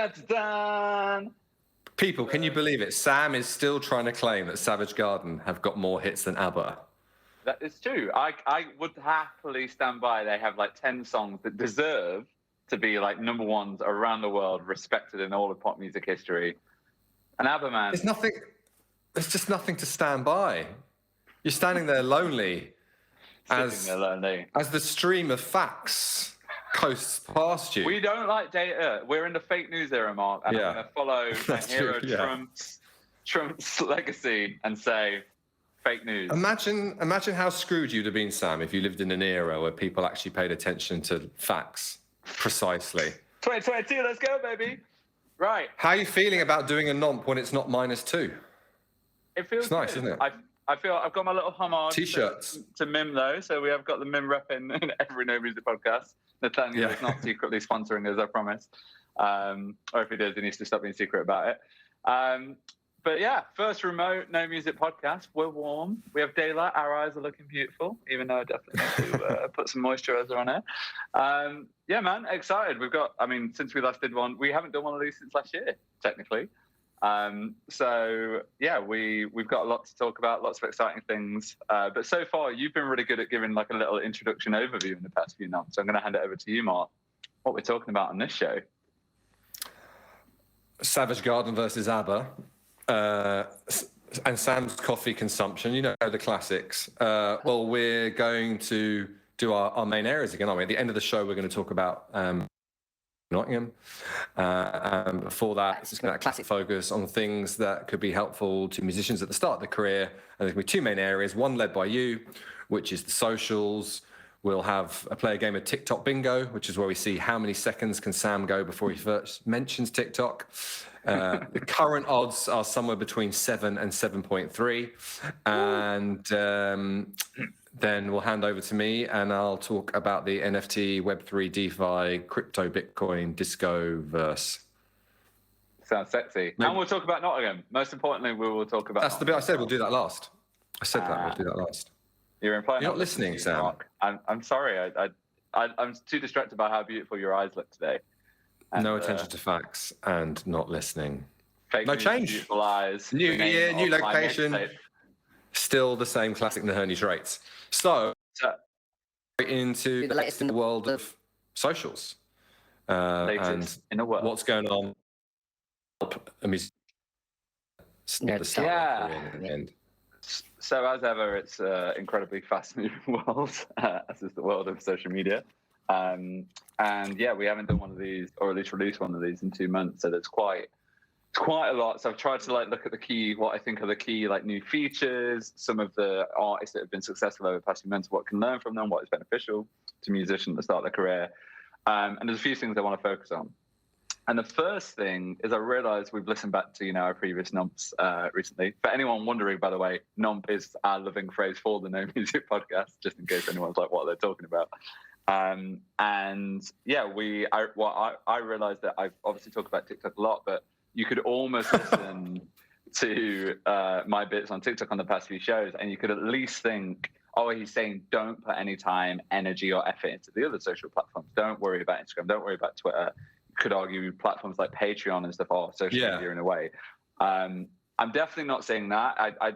dun, dun, dun. People, can you believe it? Sam is still trying to claim that Savage Garden have got more hits than ABBA. That is true. I would happily stand by. They have like 10 songs that deserve to be like number ones around the world, respected in all of pop music history. And ABBA, man. There's just nothing to stand by. You're standing there lonely as the stream of facts coasts past you. We don't like data. We're in the fake news era, Mark. And I'm going to follow my hero Trump's legacy and say, fake news. Imagine how screwed you'd have been, Sam, if you lived in an era where people actually paid attention to facts precisely. 2022, let's go, baby. Right. How are you feeling about doing a nomp when it's not -2? It feels nice, good. isn't it? I feel I've got my little homage T-shirts to Mim, though. So we have got the Mim rep in every No Music podcast. Nathaniel is not secretly sponsoring us, I promise. Or if he does, he needs to stop being secret about it. But yeah, first remote No Music podcast. We're warm. We have daylight. Our eyes are looking beautiful, even though I definitely need to put some moisturizer on it. Yeah, man, excited. Since we last did one, we haven't done one of these since last year, technically. So yeah, we've got a lot to talk about, lots of exciting things. But so far, you've been really good at giving like a little introduction overview in the past few months. So I'm going to hand it over to you, Mark. What we're talking about on this show? Savage Garden versus ABBA. And Sam's coffee consumption, you know, the classics. Well, we're going to do our main areas again, aren't we? At the end of the show, we're going to talk about Nottingham. And before that, it's just going to classic focus on things that could be helpful to musicians at the start of their career. And there's going to be two main areas, one led by you, which is the socials. We'll play a game of TikTok bingo, which is where we see how many seconds can Sam go before he first mentions TikTok. The current odds are somewhere between 7 and 7.3. And then we'll hand over to me and I'll talk about the NFT, Web3, DeFi, crypto, Bitcoin, disco verse. Sounds sexy. And we'll talk about Nottingham. Most importantly, we will talk about... That's the bit I said we'll do that last. I said that we'll do that last. You're not listening, Sam. Mark. I'm sorry. I'm too distracted by how beautiful your eyes look today. And, no attention to facts and not listening. No change. Beautiful eyes. New year, new location. Still the same classic Naherney traits. So into the latest in the world of socials. And in the world. What's going on? So as ever, it's an incredibly fast-moving world, as is the world of social media. And yeah, we haven't done one of these, or at least released one of these in 2 months. So there's quite a lot. So I've tried to look at what I think are the key new features, some of the artists that have been successful over the past few months, what can learn from them, what is beneficial to musicians at the start of their career. And there's a few things I want to focus on. And the first thing is I realized we've listened back to, our previous Nomps recently. For anyone wondering, by the way, Nomp is our loving phrase for the No Music podcast, just in case anyone's like, what are they talking about? And yeah, I realized that I've obviously talked about TikTok a lot, but you could almost listen to my bits on TikTok on the past few shows, and you could at least think, oh, he's saying don't put any time, energy, or effort into the other social platforms. Don't worry about Instagram. Don't worry about Twitter. You could argue platforms like Patreon and stuff are social media in a way. I'm definitely not saying that. I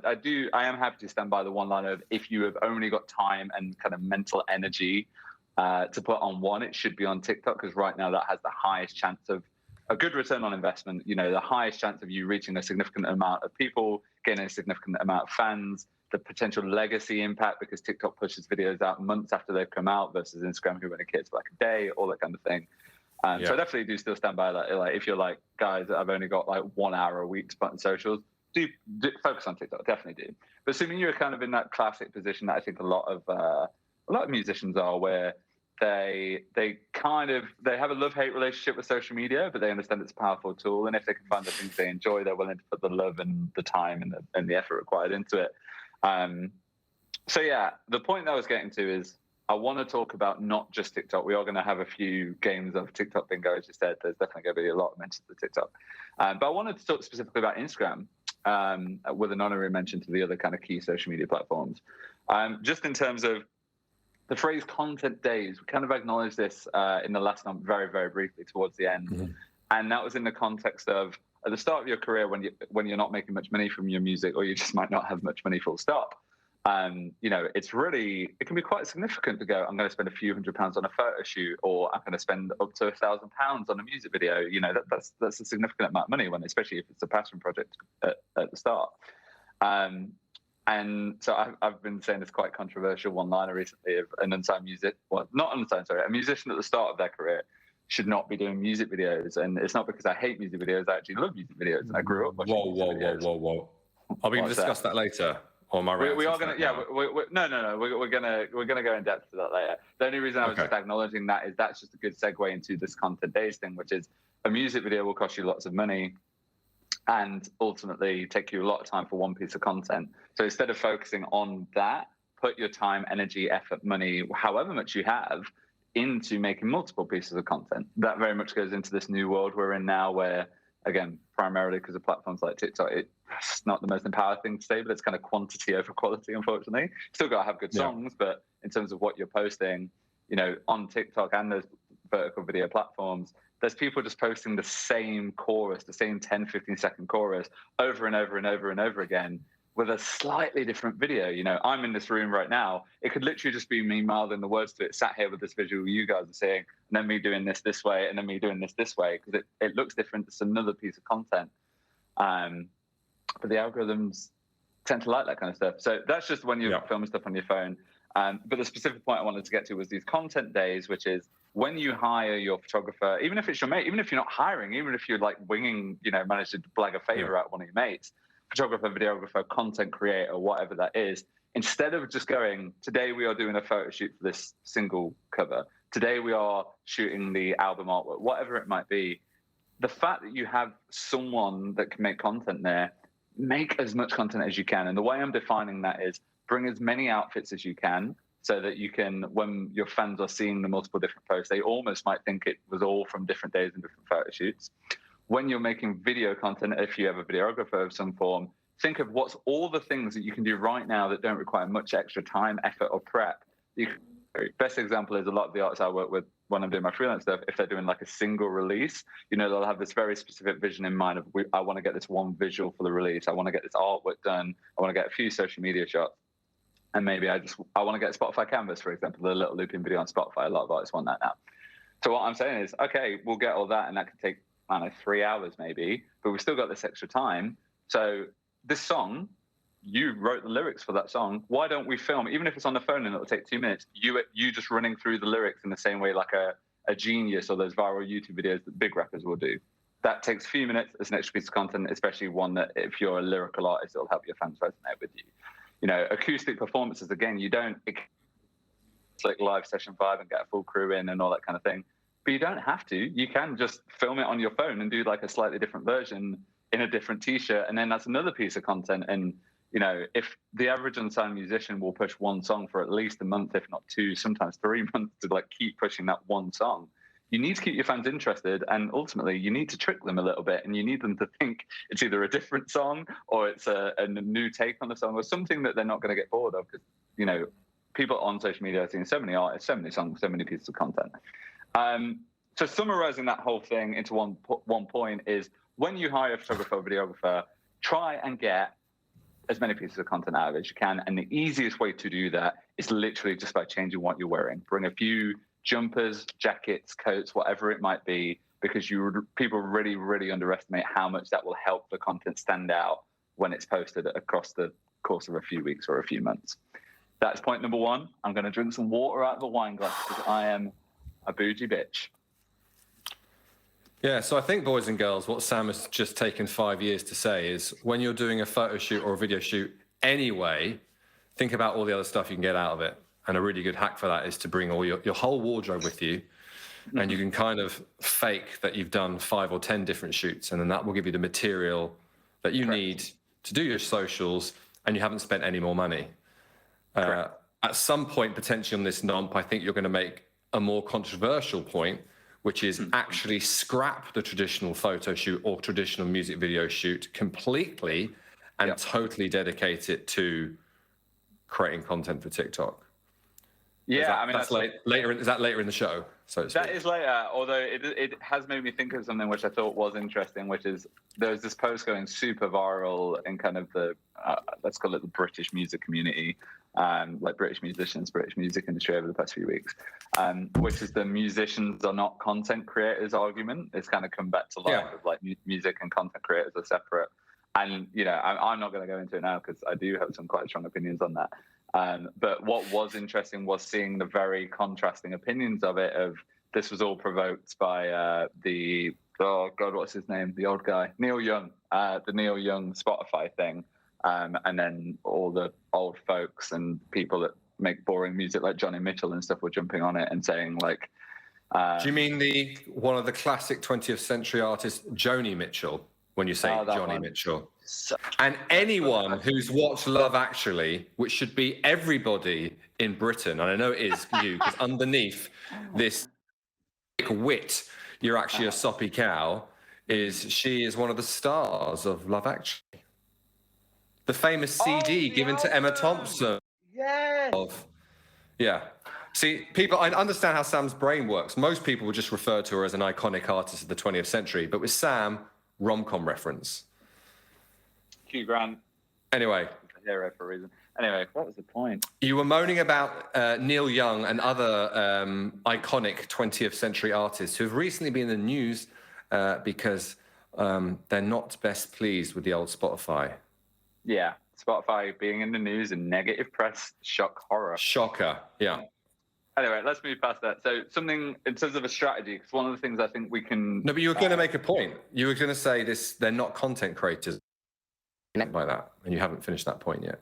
am happy to stand by the one line of if you have only got time and kind of mental energy to put on one, it should be on TikTok, because right now that has the highest chance of a good return on investment, the highest chance of you reaching a significant amount of people, getting a significant amount of fans, the potential legacy impact, because TikTok pushes videos out months after they've come out versus Instagram, who only cares for like a day, all that kind of thing. So I definitely do still stand by that. Like, if you're like, guys, I've only got like 1 hour a week to put on socials, do focus on TikTok, definitely do. But assuming you're kind of in that classic position that I think a lot of musicians are, where they have a love-hate relationship with social media, but they understand it's a powerful tool, and if they can find the things they enjoy, they're willing to put the love and the time and the effort required into it. So yeah, the point that I was getting to is I want to talk about not just TikTok. We are going to have a few games of TikTok bingo, as you said. There's definitely going to be a lot of mentions of TikTok. But I wanted to talk specifically about Instagram, with an honorary mention to the other kind of key social media platforms. Just in terms of the phrase content days, we kind of acknowledged this in the last month very, very briefly towards the end. And that was in the context of at the start of your career when you're not making much money from your music, or you just might not have much money full stop. You know, it can be quite significant to go, I'm going to spend a few £100 on a photo shoot, or I'm going to spend up to £1,000 on a music video. You know, that's a significant amount of money, especially if it's a passion project at the start. And so I've been saying this quite controversial one-liner recently of a musician at the start of their career should not be doing music videos. And it's not because I hate music videos. I actually love music videos, and I grew up watching music videos. Whoa. Are we going to discuss that later? Or am I right? We are going to, yeah. No. We're going to go in depth to that later. The only reason I was just acknowledging that is that's just a good segue into this content days thing, which is a music video will cost you lots of money and ultimately take you a lot of time for one piece of content. So instead of focusing on that, put your time, energy, effort, money, however much you have, into making multiple pieces of content. That very much goes into this new world we're in now, where, again, primarily because of platforms like TikTok, it's not the most empowered thing to say, but it's kind of quantity over quality, unfortunately. Still got to have good songs, but in terms of what you're posting, you know, on TikTok and those vertical video platforms, there's people just posting the same chorus, the same 10, 15-second chorus over and over and over and over again with a slightly different video. You know, I'm in this room right now. It could literally just be me mouthing the words to it, sat here with this visual you guys are seeing, and then me doing this way, and then me doing this way, because it looks different. It's another piece of content. But the algorithms tend to like that kind of stuff. So that's just when you're filming stuff on your phone. But the specific point I wanted to get to was these content days, which is when you hire your photographer, even if it's your mate, even if you're not hiring, even if you're like winging, you know, manage to blag a favor out one of your mates, photographer, videographer, content creator, whatever that is, instead of just going, today we are doing a photo shoot for this single cover, today we are shooting the album artwork, whatever it might be, the fact that you have someone that can make content there, make as much content as you can. And the way I'm defining that is bring as many outfits as you can, so that you can, when your fans are seeing the multiple different posts, they almost might think it was all from different days and different photo shoots. When you're making video content, if you have a videographer of some form, think of what's all the things that you can do right now that don't require much extra time, effort, or prep. Best example is a lot of the artists I work with when I'm doing my freelance stuff, if they're doing like a single release, you know, they'll have this very specific vision in mind of, I want to get this one visual for the release. I want to get this artwork done. I want to get a few social media shots. And maybe I want to get Spotify Canvas, for example, the little looping video on Spotify. A lot of artists want that now. So what I'm saying is, okay, we'll get all that, and that could take, I don't know, 3 hours maybe, but we've still got this extra time. So this song, you wrote the lyrics for that song. Why don't we film, even if it's on the phone and it'll take 2 minutes, you just running through the lyrics in the same way like a Genius or those viral YouTube videos that big rappers will do. That takes a few minutes as an extra piece of content, especially one that if you're a lyrical artist, it'll help your fans resonate with you. You know, acoustic performances, again, it's like live session vibe and get a full crew in and all that kind of thing. But you don't have to. You can just film it on your phone and do like a slightly different version in a different t-shirt. And then that's another piece of content. And, you know, if the average unsigned musician will push one song for at least a month, if not 2, sometimes 3 months to like keep pushing that one song, you need to keep your fans interested, and ultimately you need to trick them a little bit, and you need them to think it's either a different song or it's a new take on the song or something that they're not going to get bored of, because, you know, people on social media are seeing so many artists, so many songs, so many pieces of content. So summarizing that whole thing into one point is, when you hire a photographer or videographer, try and get as many pieces of content out of it as you can. And the easiest way to do that is literally just by changing what you're wearing. Bring a few jumpers, jackets, coats, whatever it might be, because people really, really underestimate how much that will help the content stand out when it's posted across the course of a few weeks or a few months. That's point number 1. I'm going to drink some water out of a wine glass because I am a bougie bitch. Yeah, so I think, boys and girls, what Sam has just taken 5 years to say is, when you're doing a photo shoot or a video shoot anyway, think about all the other stuff you can get out of it. And a really good hack for that is to bring all your whole wardrobe with you, and you can kind of fake that you've done 5 or 10 different shoots, and then that will give you the material that you need to do your socials, and you haven't spent any more money. At some point, potentially on this NOMP, I think you're going to make a more controversial point, which is actually scrap the traditional photo shoot or traditional music video shoot completely and totally dedicate it to creating content for TikTok. Yeah, I mean that's later. Is that later in the show? So to speak? That is later, although it has made me think of something which I thought was interesting, which is there's this post going super viral in kind of the let's call it the British music community, like British musicians, British music industry over the past few weeks, which is the musicians are not content creators argument. It's kind of come back to life of like music and content creators are separate. And I'm not going to go into it now because I do have some quite strong opinions on that. But what was interesting was seeing the very contrasting opinions of it. Of this was all provoked by what's his name? The old guy, Neil Young, the Neil Young Spotify thing, and then all the old folks and people that make boring music like Johnny Mitchell and stuff were jumping on it and saying like. Do you mean one of the classic 20th century artists, Joni Mitchell? When you say Johnny Mitchell. And anyone who's watched Love Actually, which should be everybody in Britain, and I know it is you, because underneath this wit, you're actually a soppy cow, she is one of the stars of Love Actually. The famous CD given to Emma Thompson. Yes. Yeah. See, people, I understand how Sam's brain works. Most people would just refer to her as an iconic artist of the 20th century, but with Sam, rom-com reference. Hugh Grant. Anyway. A hero for a reason. Anyway, what was the point? You were moaning about Neil Young and other iconic 20th century artists who have recently been in the news because they're not best pleased with the old Spotify. Yeah, Spotify being in the news and negative press, horror. Shocker, yeah. Anyway, let's move past that. So something in terms of a strategy, because one of the things I think we can... No, but you were going to make a point. You were going to say they're not content creators like that, and you haven't finished that point yet.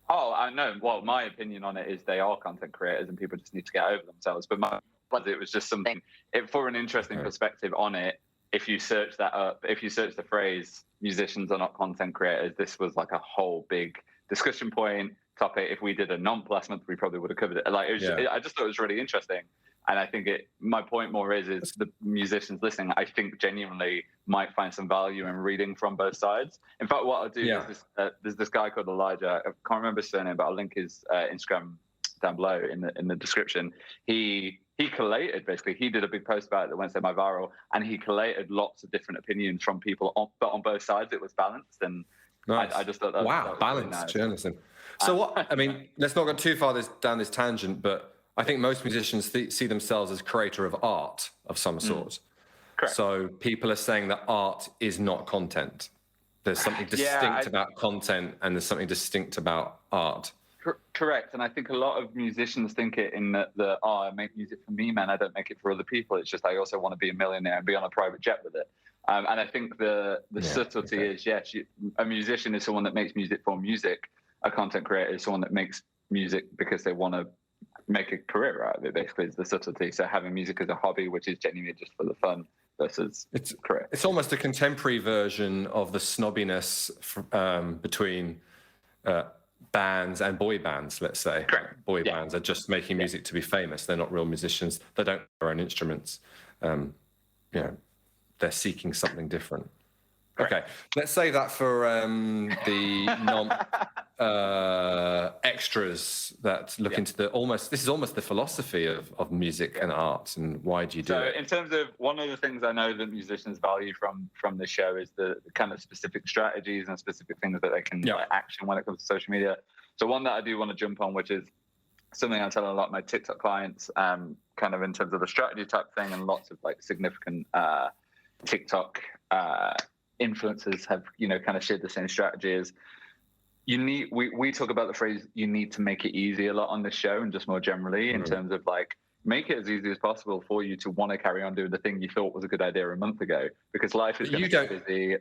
Oh, I know. Well, my opinion on it is they are content creators and people just need to get over themselves. But it was just something, for an interesting perspective on it, if you search that up, if you search the phrase, musicians are not content creators, this was like a whole big discussion point. Topic. If we did a nonp last month, we probably would have covered it. Like, I just thought it was really interesting, and I think my point more is the musicians listening, I think genuinely might find some value in reading from both sides. In fact, what I'll do is there's this guy called Elijah. I can't remember his surname, but I'll link his Instagram down below in the description. He collated, basically, he did a big post about it that went semi-viral, and he collated lots of different opinions from people, but on both sides it was balanced. And nice. I just thought that was balanced really nice. Journalism. So what? I mean, let's not go too far down this tangent, but I think most musicians see themselves as creator of art of some sort. Correct. So people are saying that art is not content. There's something distinct about content, and there's something distinct about art. Correct. And I think a lot of musicians think it in that I make music for me, man. I don't make it for other people. It's just I also want to be a millionaire and be on a private jet with it. And I think the subtlety is, a musician is someone that makes music for music. A content creator is someone that makes music because they want to make a career out of it, basically, is the subtlety. So having music as a hobby, which is genuinely just for the fun, versus it's career. It's almost a contemporary version of the snobbiness between bands and boy bands, let's say. Correct. Boy bands are just making music to be famous. They're not real musicians. They don't have their own instruments. They're seeking something different. Correct. Okay, let's say that for the extras that look into this is almost the philosophy of music and art, and why do you do it? So in terms of one of the things I know that musicians value from this show is the kind of specific strategies and specific things that they can action when it comes to social media. So one that I do want to jump on, which is something I tell a lot of my TikTok clients, kind of in terms of the strategy type thing, and lots of like significant TikTok influencers have kind of shared the same strategy. Is we talk about the phrase you need to make it easy a lot on this show, and just more generally in terms of like make it as easy as possible for you to want to carry on doing the thing you thought was a good idea a month ago, because life is going to be busy.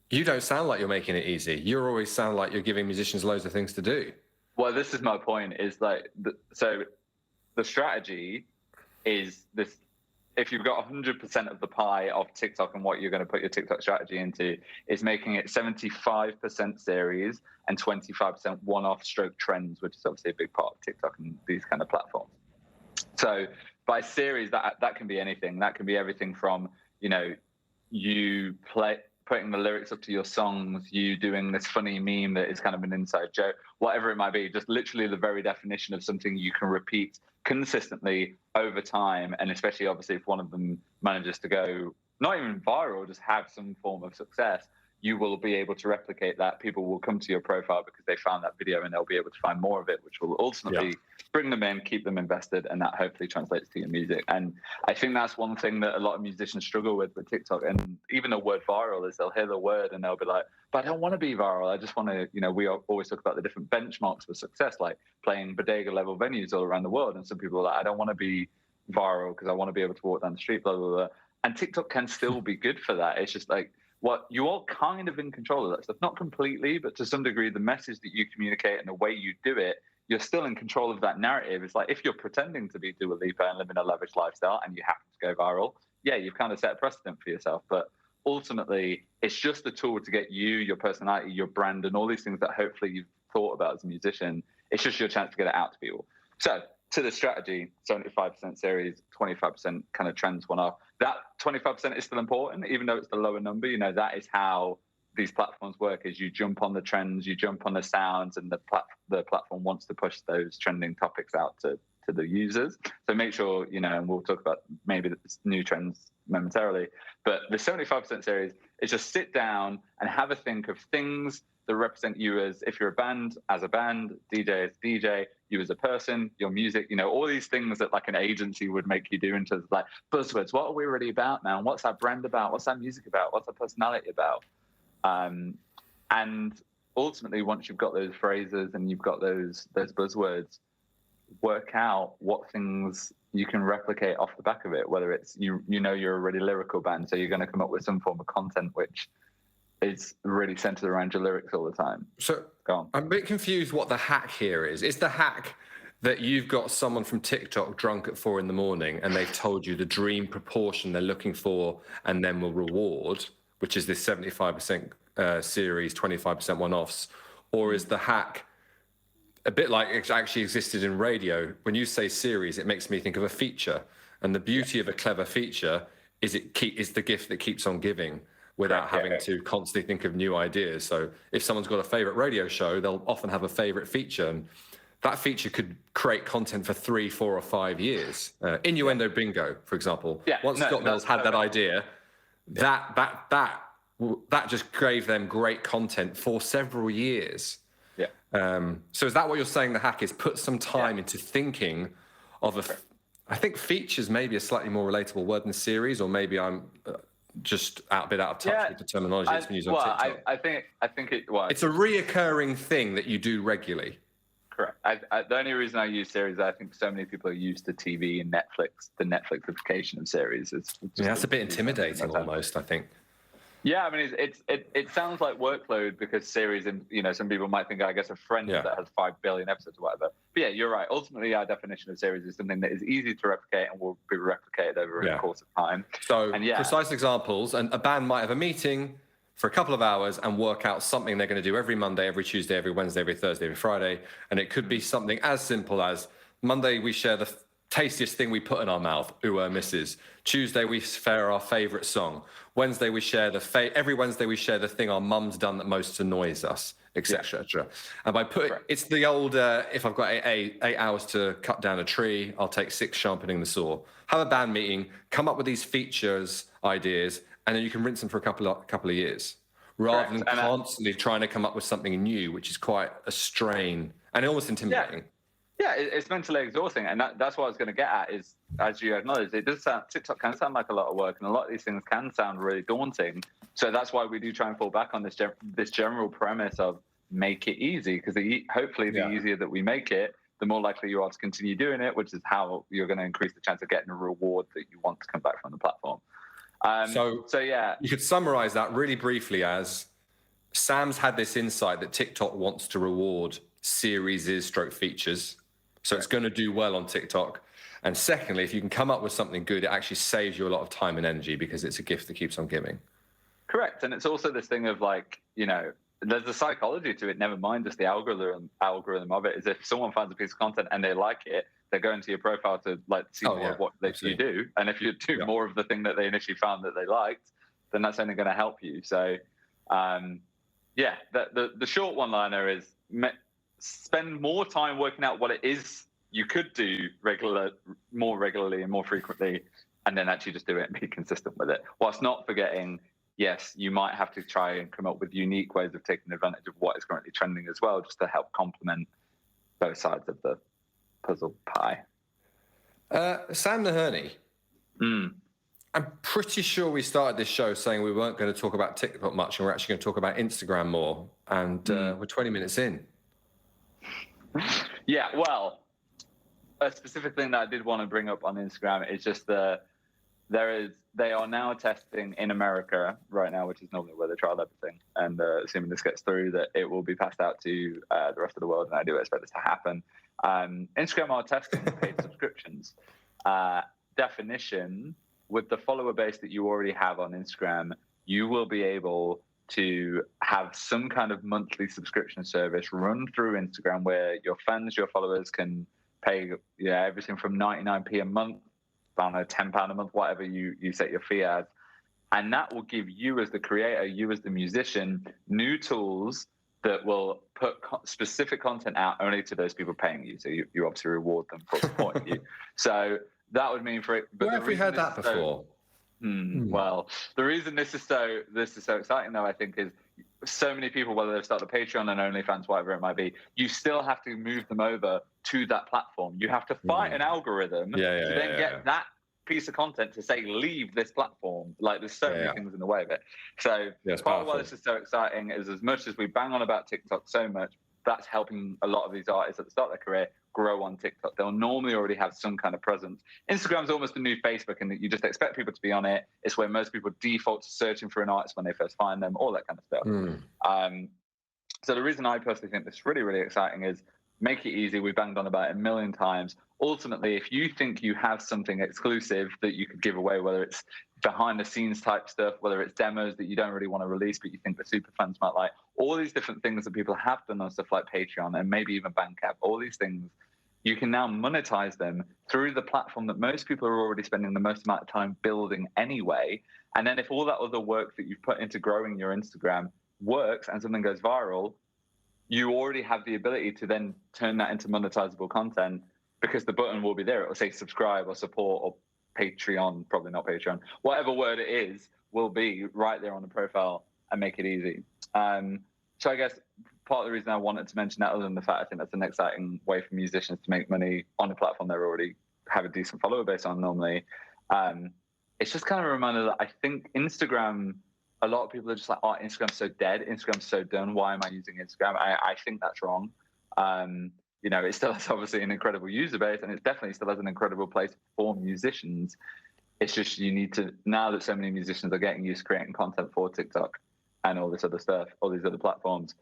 You don't sound like you're making it easy. You always sound like you're giving musicians loads of things to do. Well, this is my point, is like so the strategy is this. If you've got 100% of the pie of TikTok and what you're going to put your TikTok strategy into, is making it 75% series and 25% one-off stroke trends, which is obviously a big part of TikTok and these kind of platforms. So by series, that can be anything. That can be everything from, you putting the lyrics up to your songs, you doing this funny meme that is kind of an inside joke, whatever it might be, just literally the very definition of something you can repeat consistently over time. And especially obviously if one of them manages to go not even viral, just have some form of success, you will be able to replicate that. People will come to your profile because they found that video, and they'll be able to find more of it, which will ultimately bring them in, keep them invested, and that hopefully translates to your music. And I think that's one thing that a lot of musicians struggle with TikTok. And even the word viral is they'll hear the word and they'll be like, but I don't want to be viral. I just want to, we always talk about the different benchmarks for success, like playing bodega level venues all around the world. And some people are like, I don't want to be viral because I want to be able to walk down the street, blah, blah, blah. And TikTok can still be good for that. It's just like, what you are kind of in control of that stuff, not completely, but to some degree, the message that you communicate and the way you do it, you're still in control of that narrative. It's like if you're pretending to be Dua Lipa and living a lavish lifestyle and you happen to go viral, yeah, you've kind of set a precedent for yourself. But ultimately, it's just a tool to get you, your personality, your brand, and all these things that hopefully you've thought about as a musician. It's just your chance to get it out to people. So to the strategy, 75% series, 25% kind of trends one off. That 25% is still important, even though it's the lower number. That is how these platforms work, is you jump on the trends, you jump on the sounds, and the platform wants to push those trending topics out to the users. So make sure, and we'll talk about maybe the new trends momentarily, but the 75% series is just sit down and have a think of things that represent you as, if you're a band, as a band, DJ as DJ, you as a person, your music, all these things that like an agency would make you do in terms of like buzzwords. What are we really about now? What's our brand about? What's our music about? What's our personality about? And ultimately, once you've got those phrases and you've got those buzzwords, work out what things you can replicate off the back of it, whether it's, you're a really lyrical band, so you're going to come up with some form of content which is really centered around your lyrics all the time. So go on. I'm a bit confused what the hack here is. Is the hack that you've got someone from TikTok drunk at 4 a.m. and they've told you the dream proportion they're looking for and then will reward, which is this 75% series, 25% one-offs? Or is the hack a bit like it actually existed in radio? When you say series, it makes me think of a feature. And the beauty of a clever feature is it's the gift that keeps on giving, without having to constantly think of new ideas. So if someone's got a favorite radio show, they'll often have a favorite feature. And that feature could create content for 3, 4, or 5 years. Innuendo bingo, for example. Once Scott Mills had that idea, that just gave them great content for several years. So is that what you're saying the hack is? Put some time into thinking of I think features maybe a slightly more relatable word than series, or maybe I'm just a bit out of touch with the terminology that's been used on TikTok. I think it's a reoccurring thing that you do regularly. Correct. The only reason I use series is I think so many people are used to TV and Netflix, the Netflixification of series. That's a bit intimidating almost, I think. Yeah, I mean, it sounds like workload because series, and some people might think, I guess, a friend that has 5 billion episodes or whatever. But yeah, you're right. Ultimately, our definition of series is something that is easy to replicate and will be replicated over the course of time. So precise examples, and a band might have a meeting for a couple of hours and work out something they're going to do every Monday, every Tuesday, every Wednesday, every Thursday, every Friday. And it could be something as simple as Monday we share the tastiest thing we put in our mouth, misses. Tuesday we share our favorite song. Wednesday we share every Wednesday we share the thing our mum's done that most annoys us, etc. And by it's the old if I've got 8 hours to cut down a tree, I'll take 6 sharpening the saw. Have a band meeting, come up with these features, ideas, and then you can rinse them for a couple of years, rather than constantly trying to come up with something new, which is quite a strain and almost intimidating. Yeah, it's mentally exhausting, and that's what I was going to get at. Is, as you acknowledge, TikTok can sound like a lot of work, and a lot of these things can sound really daunting. So that's why we do try and fall back on this general premise of make it easy, because hopefully the easier that we make it, the more likely you are to continue doing it, which is how you're going to increase the chance of getting a reward that you want to come back from the platform. So yeah, you could summarize that really briefly as Sam's had this insight that TikTok wants to reward series / features. So it's going to do well on TikTok. And secondly, if you can come up with something good, it actually saves you a lot of time and energy because it's a gift that keeps on giving. Correct. And it's also this thing of like, there's a psychology to it, never mind just the algorithm of it, is if someone finds a piece of content and they like it, they're going to your profile to see more of what you do. And if you do more of the thing that they initially found that they liked, then that's only going to help you. So, yeah, the short one-liner is spend more time working out what it is you could do more regularly and more frequently, and then actually just do it and be consistent with it, whilst not forgetting, yes, you might have to try and come up with unique ways of taking advantage of what is currently trending as well, just to help complement both sides of the puzzle pie. Sam Naherney. I'm pretty sure we started this show saying we weren't going to talk about TikTok much, and we're actually going to talk about Instagram more. And we're 20 minutes in. Yeah, well, a specific thing that I did want to bring up on Instagram is just they are now testing in America right now, which is normally where they trial everything. And assuming this gets through, that it will be passed out to the rest of the world, and I do expect this to happen. Instagram are testing paid subscriptions. Definition: with the follower base that you already have on Instagram, you will be able to have some kind of monthly subscription service run through Instagram where your fans, your followers can pay everything from 99p a month, I don't know, £10 a month, whatever you set your fee as. And that will give you as the creator, you as the musician, new tools that will put specific content out only to those people paying you. So you obviously reward them for supporting you. So that would mean for it. But where have we heard that before? Well, the reason this is so exciting, though, I think, is so many people, whether they've started Patreon and OnlyFans, whatever it might be, you still have to move them over to that platform. You have to fight an algorithm to then get that piece of content to say, leave this platform. Like, there's so many things in the way of it. So part of why this is so exciting is, as much as we bang on about TikTok so much, that's helping a lot of these artists at the start of their career grow on TikTok. They'll normally already have some kind of presence. Instagram's almost the new Facebook, in that you just expect people to be on it. It's where most people default to searching for an artist when they first find them, all that kind of stuff. So the reason I personally think this is really, really exciting is make it easy. We banged on about it a million times. Ultimately, if you think you have something exclusive that you could give away, whether it's behind the scenes type stuff, whether it's demos that you don't really want to release but you think the super fans might like, all these different things that people have done on stuff like Patreon and maybe even Bandcamp, all these things, you can now monetize them through the platform that most people are already spending the most amount of time building anyway. And then if all that other work that you've put into growing your Instagram works and something goes viral, you already have the ability to then turn that into monetizable content, because the button will be there. It will say subscribe or support or Patreon, probably not Patreon, whatever word it is, will be right there on the profile and make it easy. So I guess part of the reason I wanted to mention that, other than the fact I think that's an exciting way for musicians to make money on a platform they already have a decent follower base on normally, it's just kind of a reminder that I think Instagram, a lot of people are just like, oh, Instagram's so dead, Instagram's so done, why am I using Instagram? I think that's wrong. It still has obviously an incredible user base, and it definitely still has an incredible place for musicians. It's just, you need to, now that so many musicians are getting used to creating content for TikTok and all this other stuff, all these other platforms,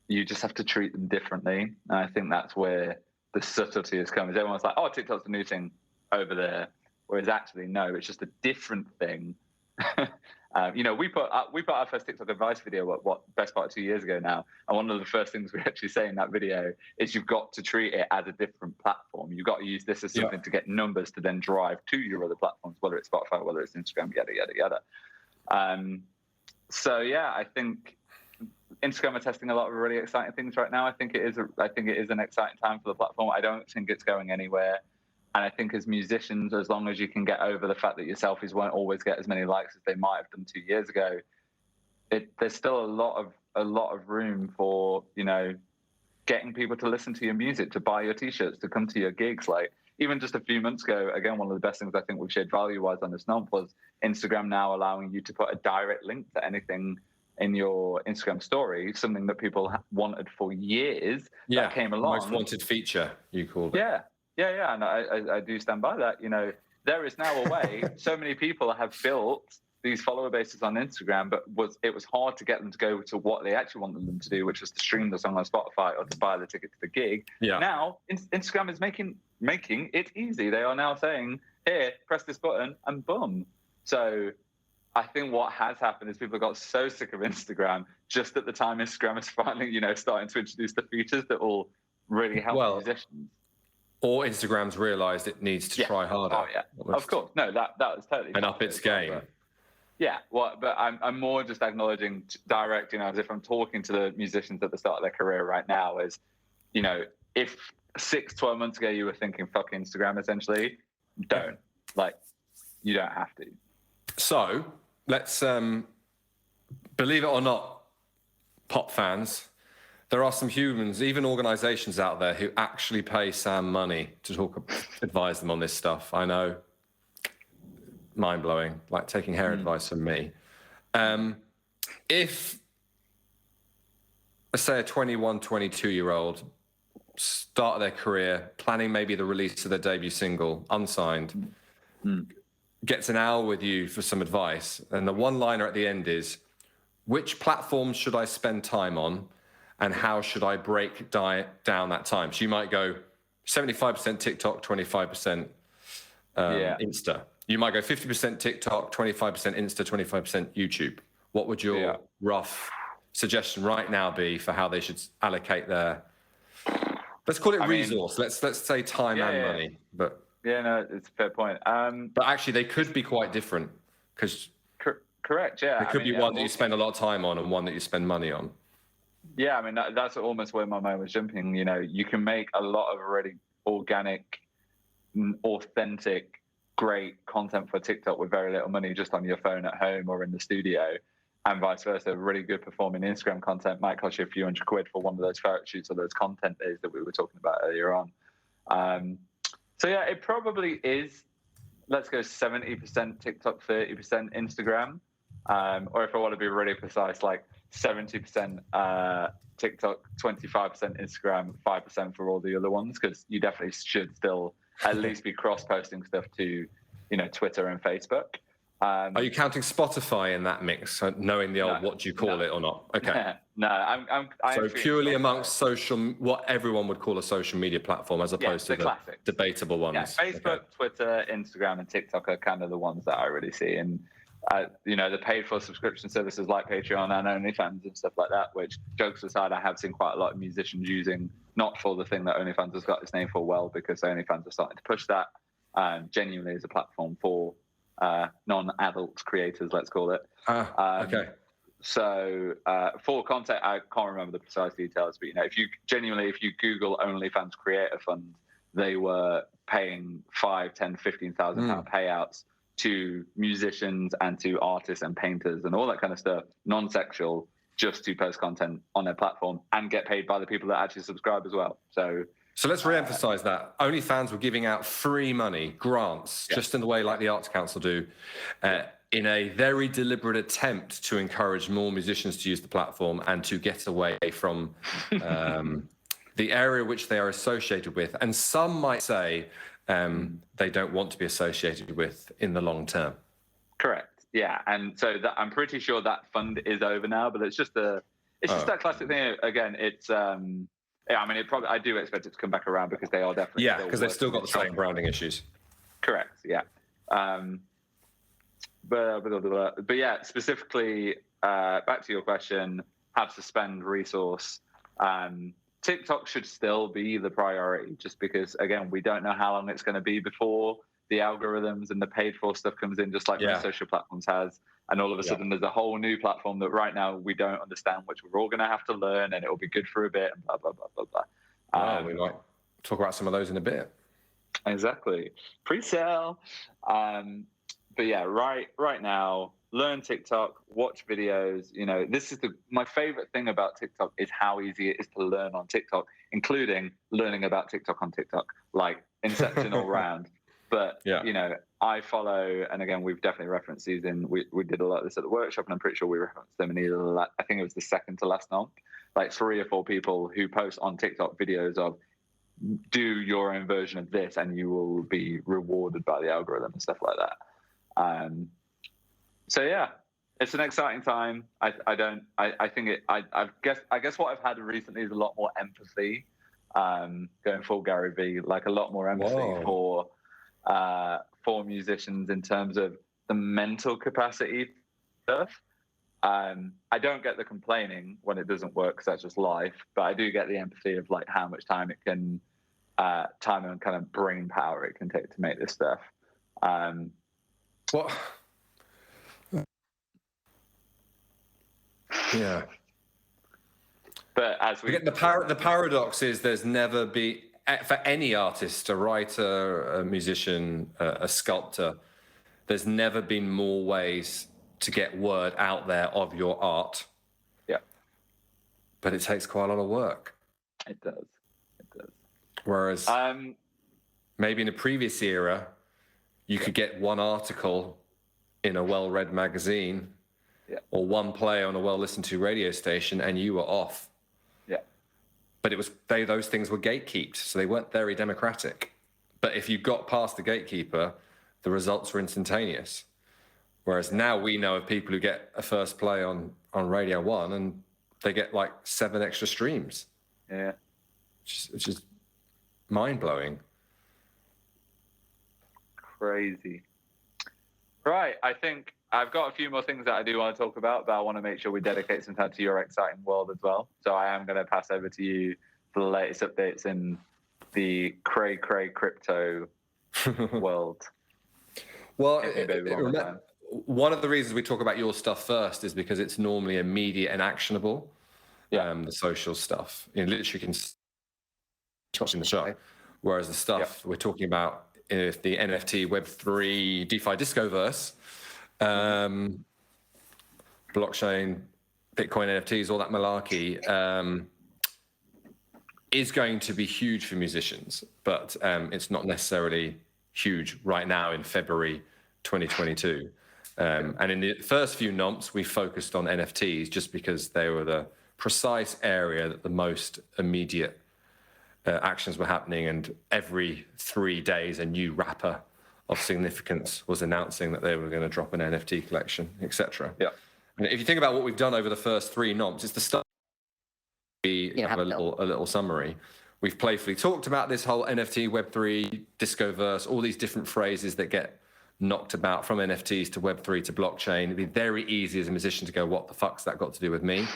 you just have to treat them differently. And I think that's where the subtlety is coming. Everyone's like, oh, TikTok's the new thing over there. Whereas actually, no, it's just a different thing. We put our first TikTok advice video, best part of 2 years ago now. And one of the first things we actually say in that video is you've got to treat it as a different platform. You've got to use this as something to get numbers to then drive to your other platforms, whether it's Spotify, whether it's Instagram, yada, yada, yada. So yeah, I think Instagram are testing a lot of really exciting things right now. I think it is an exciting time for the platform. I don't think it's going anywhere. And I think as musicians, as long as you can get over the fact that your selfies won't always get as many likes as they might have done 2 years ago, there's still a lot of room for, getting people to listen to your music, to buy your t-shirts, to come to your gigs. Like, even just a few months ago, again, one of the best things I think we've shared value-wise on this month was Instagram now allowing you to put a direct link to anything in your Instagram story, something that people wanted for years. That came along. Most wanted feature, you called it. Yeah, and I do stand by that. There is now a way. So many people have built these follower bases on Instagram, but it was hard to get them to go to what they actually wanted them to do, which was to stream the song on Spotify or to buy the ticket to the gig. Yeah. Now, Instagram is making it easy. They are now saying, here, press this button, and boom. So I think what has happened is people got so sick of Instagram just at the time Instagram is finally, starting to introduce the features that will really help musicians. Or Instagram's realised it needs to try harder. Oh, yeah. Of course. No, that was totally... And up its game. Yeah, well, but I'm more just acknowledging direct, as if I'm talking to the musicians at the start of their career right now, is, if 12 months ago you were thinking fuck Instagram, essentially, don't. Like, you don't have to. So let's, believe it or not, pop fans, there are some humans, even organizations out there who actually pay Sam money to advise them on this stuff. I know. Mind-blowing, like taking hair advice from me. If, let's say, a 21, 22-year-old start their career, planning maybe the release of their debut single, unsigned, gets an hour with you for some advice, and the one-liner at the end is, which platforms should I spend time on, and how should I break down that time? So you might go 75% TikTok, 25% Insta. You might go 50% TikTok, 25% Insta, 25% YouTube. What would your rough suggestion right now be for how they should allocate their, let's call it resource. Let's say time and money. But no, it's a fair point. But actually, they could be quite different because correct. Yeah, there could be one that you spend a lot of time on and one that you spend money on. Yeah, that's almost where my mind was jumping. You can make a lot of really organic, authentic, great content for TikTok with very little money, just on your phone at home or in the studio, and vice versa. Really good performing Instagram content might cost you a few £100 for one of those photo shoots or those content days that we were talking about earlier on. So yeah, it probably is. Let's go 70% TikTok, 30% Instagram, or if I want to be really precise, like 70% TikTok, 25% Instagram, 5% for all the other ones, because you definitely should still at least be cross-posting stuff to, Twitter and Facebook. Are you counting Spotify in that mix, knowing the old what do you call it or not? Okay. No, I'm so purely amongst what everyone would call a social media platform, as opposed to the debatable ones. Yeah, Facebook, Twitter, Instagram, and TikTok are kind of the ones that I really see. And the paid for subscription services like Patreon and OnlyFans and stuff like that, which, jokes aside, I have seen quite a lot of musicians using, not for the thing that OnlyFans has got its name for, well, because OnlyFans are starting to push that genuinely as a platform for non-adult creators, let's call it. Okay. So for content, I can't remember the precise details, but if you Google OnlyFans Creator Fund, they were paying £5,000, £10,000, £15,000 payouts to musicians and to artists and painters and all that kind of stuff, non-sexual, just to post content on their platform and get paid by the people that actually subscribe as well. So let's re-emphasize that. OnlyFans were giving out free money, grants, just in the way like the Arts Council do, in a very deliberate attempt to encourage more musicians to use the platform and to get away from the area which they are associated with. And some might say they don't want to be associated with in the long term. Correct. Yeah, and so I'm pretty sure that fund is over now, but it's just that classic thing. Again, it's I do expect it to come back around because they are definitely because they've still got the same branding issues. Correct. Yeah. But yeah, specifically back to your question, have to spend resource. TikTok should still be the priority, just because, again, we don't know how long it's going to be before the algorithms and the paid for stuff comes in, just like most social platforms has. And all of a sudden there's a whole new platform that right now we don't understand, which we're all going to have to learn, and it will be good for a bit, and blah, blah, blah, blah, blah. We might talk about some of those in a bit. Exactly. Pre-sale. But yeah, right now, learn TikTok, watch videos. This is my favorite thing about TikTok is how easy it is to learn on TikTok, including learning about TikTok on TikTok, like Inception all round. But, I follow, and again, we've definitely referenced these we did a lot of this at the workshop, and I'm pretty sure we referenced them in I think it was the second to last month, like 3 or 4 people who post on TikTok videos of, do your own version of this and you will be rewarded by the algorithm and stuff like that. So yeah, it's an exciting time. I guess what I've had recently is a lot more empathy, going full Gary V, like a lot more empathy for musicians in terms of the mental capacity stuff. I don't get the complaining when it doesn't work, because that's just life, but I do get the empathy of like how much time it can, time and kind of brain power it can take to make this stuff. What? Yeah. But as we the paradox is there's never been, for any artist, a writer, a musician, a sculptor, there's never been more ways to get word out there of your art. Yeah. But it takes quite a lot of work. It does. It does. Whereas maybe in a previous era, you could get one article in a well-read magazine or one play on a well-listened to radio station and you were off. Yeah. But it was those things were gatekept, so they weren't very democratic. But if you got past the gatekeeper, the results were instantaneous. Whereas now we know of people who get a first play on Radio 1 and they get like 7 extra streams. Yeah. Which is mind-blowing. Crazy. Right, I think I've got a few more things that I do want to talk about, but I want to make sure we dedicate some time to your exciting world as well. So I am going to pass over to you for the latest updates in the cray crypto world. Well, one of the reasons we talk about your stuff first is because it's normally immediate and actionable. The social stuff, literally can watching the show, whereas the stuff we're talking about, if the NFT, Web3, DeFi, Discoverse, blockchain, Bitcoin, NFTs, all that malarkey, is going to be huge for musicians, but it's not necessarily huge right now in February 2022. And in the first few NOMs, we focused on NFTs just because they were the precise area that the most immediate actions were happening, and every 3 days a new rapper of significance was announcing that they were going to drop an NFT collection, etc. Yeah. And if you think about what we've done over the first 3 NOMs, it's the stuff. We have a little summary. We've playfully talked about this whole NFT, Web3, Discoverse, all these different phrases that get knocked about from NFTs to Web3 to blockchain. It'd be very easy as a musician to go, what the fuck's that got to do with me?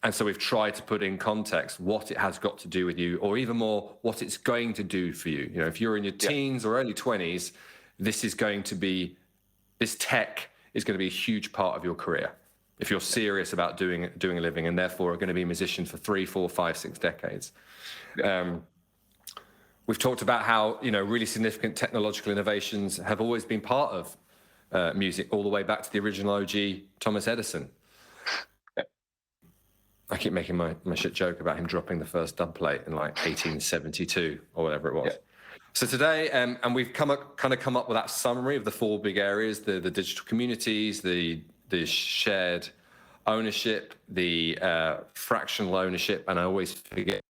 And so we've tried to put in context what it has got to do with you, or even more, what it's going to do for you. If you're in your teens or early 20s, this tech is going to be a huge part of your career. If you're serious about doing a living, and therefore are going to be a musician for 3, 4, 5, 6 decades. We've talked about how, really significant technological innovations have always been part of music, all the way back to the original OG, Thomas Edison. I keep making my shit joke about him dropping the first dub plate in like 1872 or whatever it was. Yeah. So today, and we've come up with that summary of the 4 big areas: the digital communities, the shared ownership, the fractional ownership, and I always forget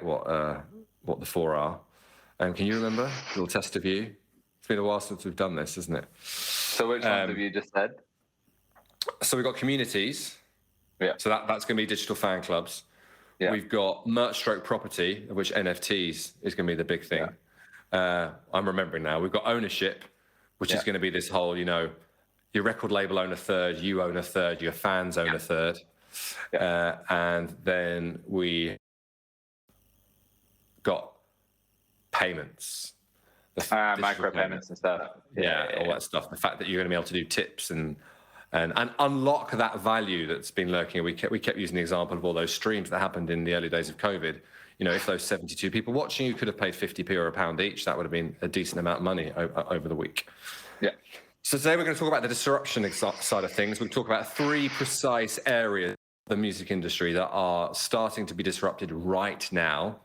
what the 4 are. Can you remember? A little test of you. It's been a while since we've done this, isn't it? So which ones have you just said? So we've got communities. Yeah. So that's going to be digital fan clubs. Yeah. We've got merch/property, of which NFTs is going to be the big thing. Yeah. I'm remembering now. We've got ownership, which is going to be this whole, your record label own a third, you own a third, your fans own a third. Yeah. And then we got payments. Micropayments and stuff. All that stuff. The fact that you're going to be able to do tips and unlock that value that's been lurking. We kept using the example of all those streams that happened in the early days of COVID. If those 72 people watching you could have paid 50p or £1 each, that would have been a decent amount of money over the week. Yeah. So today we're going to talk about the disruption side of things. We'll talk about 3 precise areas of the music industry that are starting to be disrupted right now.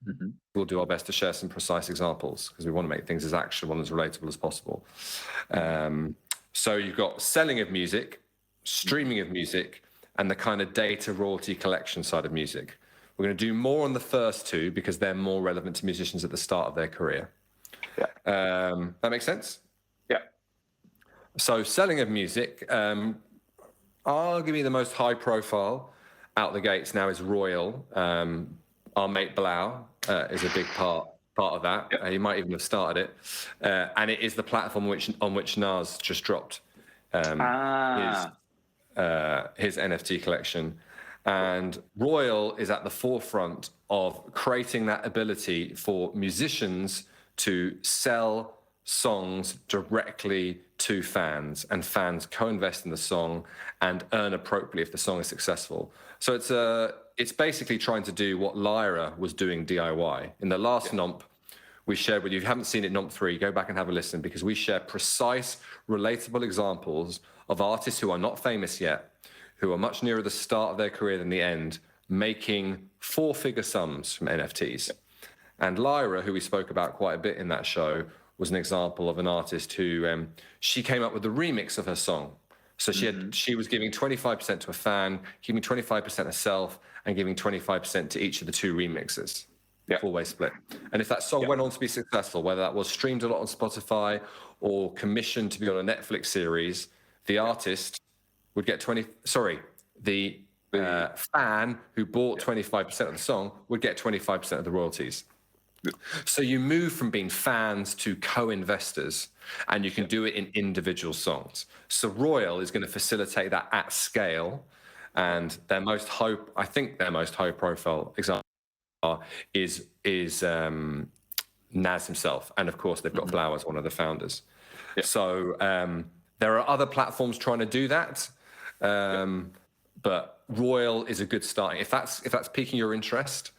Mm-hmm. We'll do our best to share some precise examples because we want to make things as actionable and as relatable as possible. So you've got selling of music, streaming of music, and the kind of data royalty collection side of music. We're going to do more on the first 2 because they're more relevant to musicians at the start of their career. Yeah. That makes sense? Yeah. So selling of music, arguably the most high profile out the gates now is Royal. Our mate Blau is a big part of that. Yep. He might even have started it. And it is the platform on which Nas just dropped his NFT collection. And Royal is at the forefront of creating that ability for musicians to sell songs directly to fans, and fans co-invest in the song and earn appropriately if the song is successful. So it's basically trying to do what Lyra was doing DIY. In the last NOMP, we shared with you, if you haven't seen it, NOMP 3, go back and have a listen, because we share precise, relatable examples of artists who are not famous yet, who are much nearer the start of their career than the end, making four-figure sums from NFTs. And Lyra, who we spoke about quite a bit in that show, was an example of an artist who she came up with the remix of her song. So she was giving 25% to a fan, giving 25% herself, and giving 25% to each of the two remixes. Four-way split. And if that song went on to be successful, whether that was streamed a lot on Spotify or commissioned to be on a Netflix series, the artist would get the fan who bought 25% of the song would get 25% of the royalties. So you move from being fans to co-investors, and you can do it in individual songs. So Royal is going to facilitate that at scale, and their most high-profile example is Nas himself, and of course they've got Flowers, one of the founders. So there are other platforms trying to do that, but Royal is a good start. If that's piquing your interest.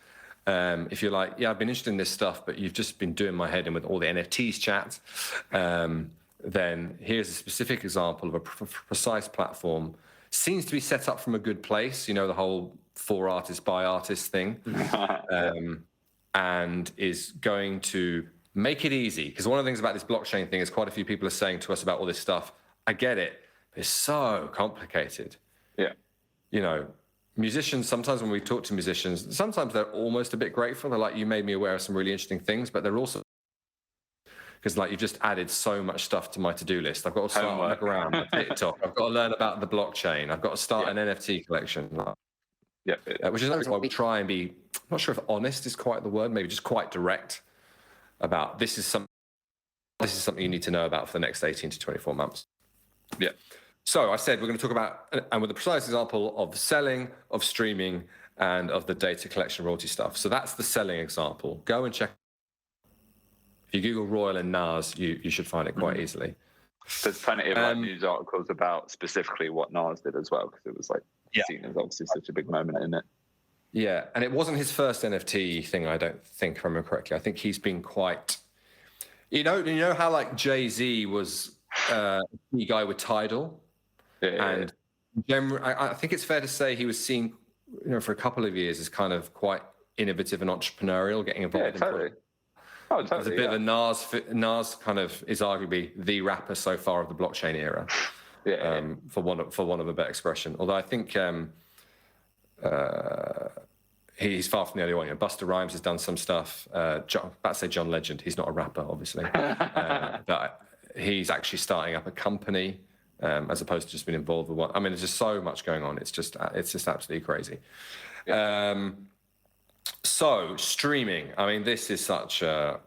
If you're like, I've been interested in this stuff, but you've just been doing my head in with all the NFTs chat, then here's a specific example of a precise platform. Seems to be set up from a good place, the whole for artists by artists thing, and is going to make it easy. Because one of the things about this blockchain thing is quite a few people are saying to us about all this stuff, I get it, but it's so complicated. Musicians, sometimes when we talk to musicians, sometimes they're almost a bit grateful. They're like, you made me aware of some really interesting things, but they're also, because you've just added so much stuff to my to-do list. I've got to start look around my TikTok. I've got to learn about the blockchain. I've got to start an NFT collection. Which is why we try and be, I'm not sure if honest is quite the word, maybe just quite direct about this is something you need to know about for the next 18 to 24 months. So I said we're going to talk about, and with a precise example of selling, of streaming, and of the data collection royalty stuff. So that's the selling example. Go and check. If you Google Royal and Nas, you should find it quite easily. There's plenty of news articles about specifically what Nas did as well, because it was seen as obviously such a big moment in it. Yeah, and it wasn't his first NFT thing, I don't think, if I remember correctly. I think he's been quite, you know how Jay-Z was a key guy with Tidal? And I think it's fair to say he was seen, for a couple of years as kind of quite innovative and entrepreneurial, getting involved. Totally. There's a bit of a Nas kind of is arguably the rapper so far of the blockchain era, for want of a better expression. Although I think he's far from the only one. Busta Rhymes has done some stuff. About to say John Legend. He's not a rapper, obviously, but he's actually starting up a company. As opposed to just being involved with one. I mean, there's just so much going on. It's just absolutely crazy. So streaming. I mean, this is such a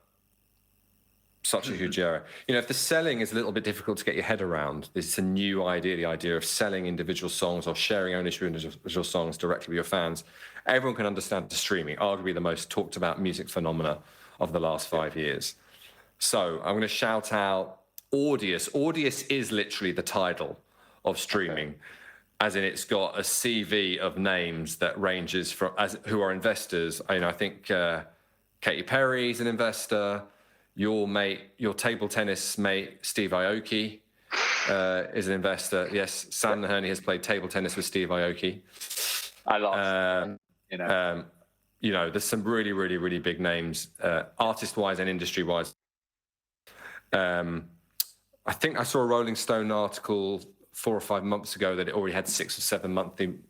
huge area. If the selling is a little bit difficult to get your head around, this is a new idea. The idea of selling individual songs or sharing ownership of individual songs directly with your fans. Everyone can understand the streaming. Arguably the most talked about music phenomena of the last 5 years. So I'm going to shout out Audius. Audius is literally the title of streaming, as in it's got a CV of names that ranges from who are investors. I think Katy Perry's an investor. Your table tennis mate Steve Aoki is an investor. Yes, Sam Naherney has played table tennis with Steve Aoki. I lost. There's some really, really, really big names, artist-wise and industry-wise. I think I saw a Rolling Stone article 4 or 5 months ago that it already had 6 or 7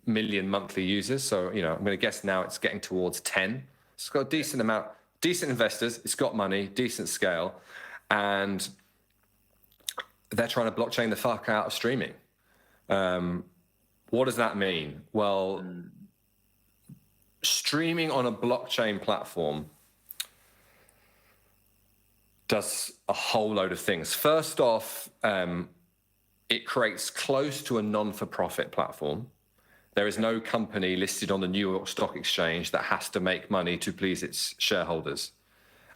million monthly users. So, I'm going to guess now it's getting towards 10. It's got a decent amount, decent investors. It's got money, decent scale. And they're trying to blockchain the fuck out of streaming. What does that mean? Well, streaming on a blockchain platform does a whole load of things. First off, it creates close to a non-for-profit platform. There is no company listed on the New York Stock Exchange that has to make money to please its shareholders.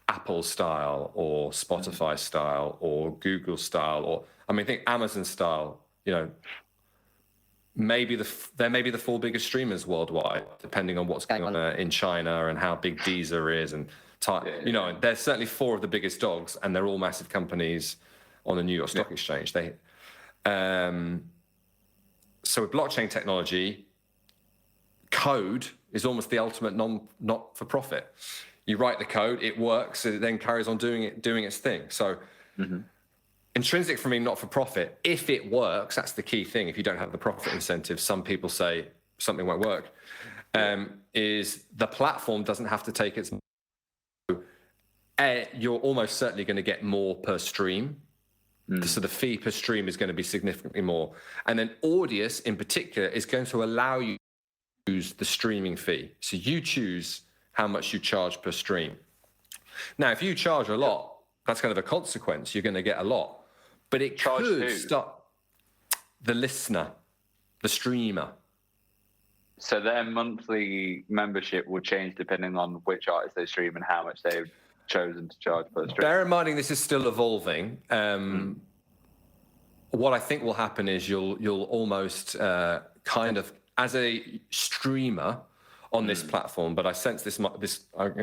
Apple style or Spotify style or Google style, or I mean, I think Amazon style, you know, there may be the 4 biggest streamers worldwide, depending on what's going on in China and how big Deezer is. And, you know, there's certainly 4 of the biggest dogs, and they're all massive companies on the New York Stock Exchange. So with blockchain technology, code is almost the ultimate not-for-profit. You write the code, it works, it then carries on doing its thing. So intrinsic for me, not-for-profit, if it works, that's the key thing. If you don't have the profit incentive, some people say something won't work, is the platform doesn't have to take its... You're almost certainly going to get more per stream. So the fee per stream is going to be significantly more. And then Audius in particular is going to allow you to choose the streaming fee. So you choose how much you charge per stream. Now, if you charge a lot, that's kind of a consequence. You're going to get a lot. But it could start the listener, the streamer. So their monthly membership will change depending on which artist they stream and how much they've chosen to charge per stream. Bear in mind, this is still evolving. What I think will happen is you'll almost kind of, as a streamer on this platform, but I sense this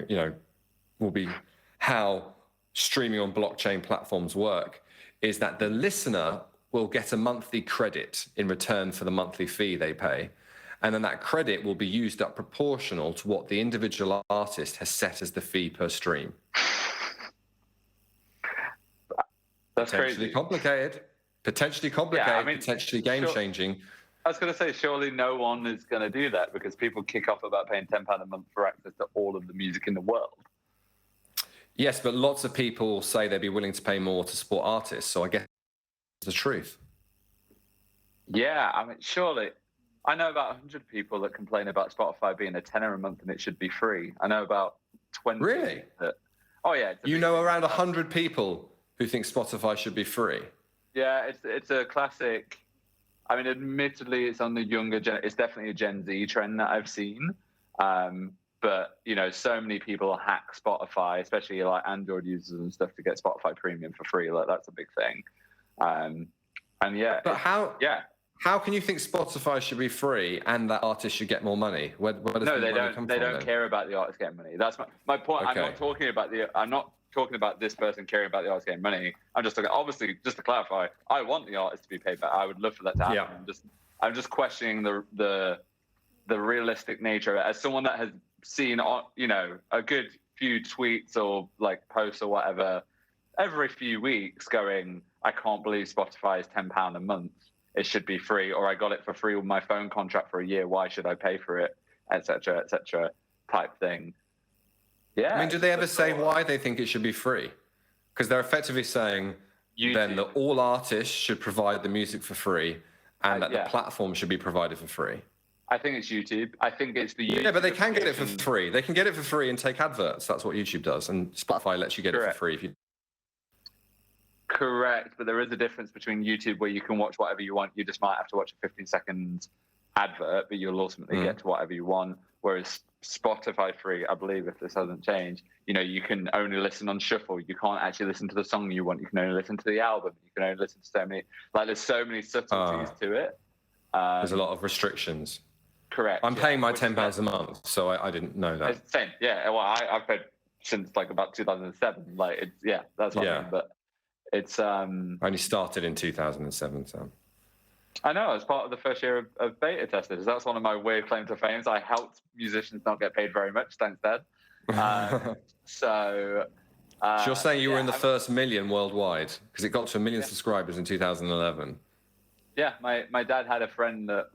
you know, will be how streaming on blockchain platforms work, is that the listener will get a monthly credit in return for the monthly fee they pay. And then that credit will be used up proportional to what the individual artist has set as the fee per stream. That's potentially complicated. Potentially complicated, I mean, potentially game-changing. I was going to say, surely no one is going to do that, because people kick off about paying £10 a month for access to all of the music in the world. Yes, but lots of people say they'd be willing to pay more to support artists, so I guess it's the truth. Yeah, I mean, surely. I know about 100 people that complain about Spotify being a tenner a month and it should be free. I know about 20. Really? Oh, yeah. You know around 100 people who think Spotify should be free? Yeah, it's a classic. I mean, admittedly, it's on the younger gen. It's definitely a Gen Z trend that I've seen. But, you know, so many people hack Spotify, especially like Android users and stuff, to get Spotify Premium for free. Like, that's a big thing. And yeah. But how? Yeah. How can you think Spotify should be free and that artists should get more money? Where does no, they money don't. Come they from, don't then? care about the artists getting money. That's my point. Okay. I'm not talking about this person caring about the artist getting money. I'm just talking. Obviously, just to clarify, I want the artist to be paid back. I would love for that to happen. Yeah. I'm just questioning the realistic nature of it. As someone that has seen, you know, a good few tweets or like posts or whatever every few weeks, going, I can't believe Spotify is £10 a month. It should be free, or I got it for free with my phone contract for a year. Why should I pay for it, etc., type thing. Yeah. I mean, do they ever say why they think it should be free? Because they're effectively saying then that all artists should provide the music for free, and that the platform should be provided for free. I think it's YouTube. I think it's the YouTube. Yeah, but they can get it for free. They can get it for free and take adverts. That's what YouTube does, and Spotify lets you get it for free if you. Correct, but there is a difference between YouTube, where you can watch whatever you want. You just might have to watch a 15-second advert, but you'll ultimately get to whatever you want. Whereas Spotify free, I believe, if this hasn't changed, you know, you can only listen on shuffle. You can't actually listen to the song you want. You can only listen to the album. You can only listen to so many. Like, there's so many subtleties to it. There's a lot of restrictions. Correct. I'm paying my £10 a month, so I didn't know that. Same, yeah. Well, I've paid since like about 2007. Like, it's that's what I mean. But it's I only started in 2007, so. I know, as part of the first year of beta testers. That's one of my weird claims to fame. I helped musicians not get paid very much, thanks, Dad. So you're saying you were in the first million worldwide, because it got to 1 million subscribers in 2011. Yeah, my dad had a friend that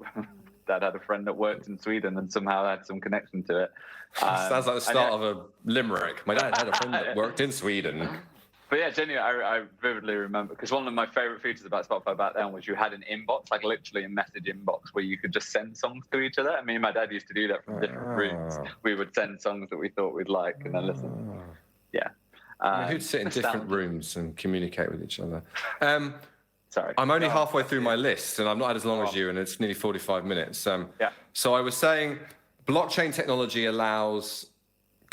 worked in Sweden and somehow had some connection to it. Sounds like the start of a limerick. My dad had a friend that worked in Sweden. But yeah, genuinely, I vividly remember, because one of my favorite features about Spotify back then was you had an inbox, like literally a message inbox, where you could just send songs to each other. And me and my dad used to do that from different rooms. We would send songs that we thought we'd like and then listen. Yeah. I mean, who'd sit in different rooms and communicate with each other? Sorry. I'm only halfway through my list, and I've not had as long as you, and it's nearly 45 minutes. So I was saying blockchain technology allows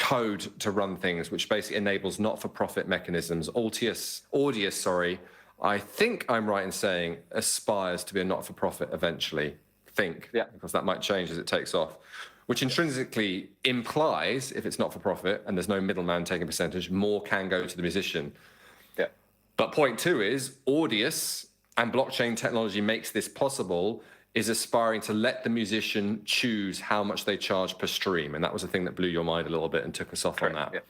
code to run things, which basically enables not-for-profit mechanisms. Audius, I think I'm right in saying aspires to be a not-for-profit eventually. Because that might change as it takes off, which intrinsically implies if it's not-for-profit and there's no middleman taking percentage, more can go to the musician. Yeah. But point two is Audius and blockchain technology makes this possible, is aspiring to let the musician choose how much they charge per stream. And that was the thing that blew your mind a little bit and took us off on that. Yeah.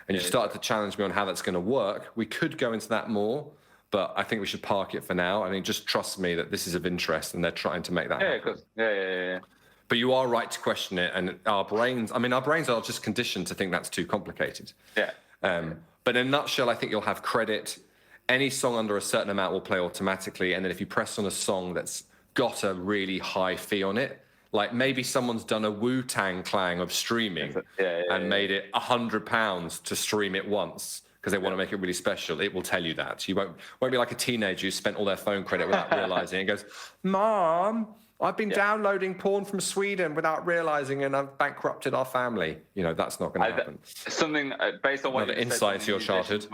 And you started to challenge me on how that's going to work. We could go into that more, but I think we should park it for now. I mean, just trust me that this is of interest and they're trying to make that happen. Of course. Yeah. But you are right to question it. And our brains are just conditioned to think that's too complicated. Yeah. But in a nutshell, I think you'll have credit. Any song under a certain amount will play automatically. And then if you press on a song that's got a really high fee on it, like maybe someone's done a Wu-Tang Clan of streaming and made it £100 to stream it once because they want to make it really special, it will tell you that. You won't be like a teenager who spent all their phone credit without realizing and goes, Mom, I've been downloading porn from Sweden without realizing and I've bankrupted our family. You know, that's not going to happen. Something based on what Another insight to your childhood.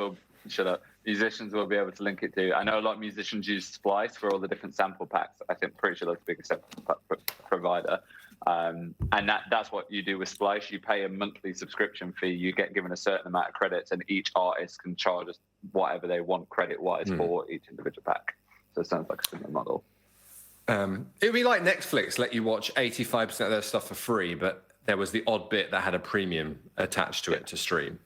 Shut up. Musicians will be able to link it to. I know a lot of musicians use Splice for all the different sample packs. I think pretty sure that's the biggest sample pack provider. And that's what you do with Splice. You pay a monthly subscription fee. You get given a certain amount of credits, and each artist can charge us whatever they want credit-wise for each individual pack. So it sounds like a similar model. It would be like Netflix let you watch 85% of their stuff for free, but there was the odd bit that had a premium attached to it to stream.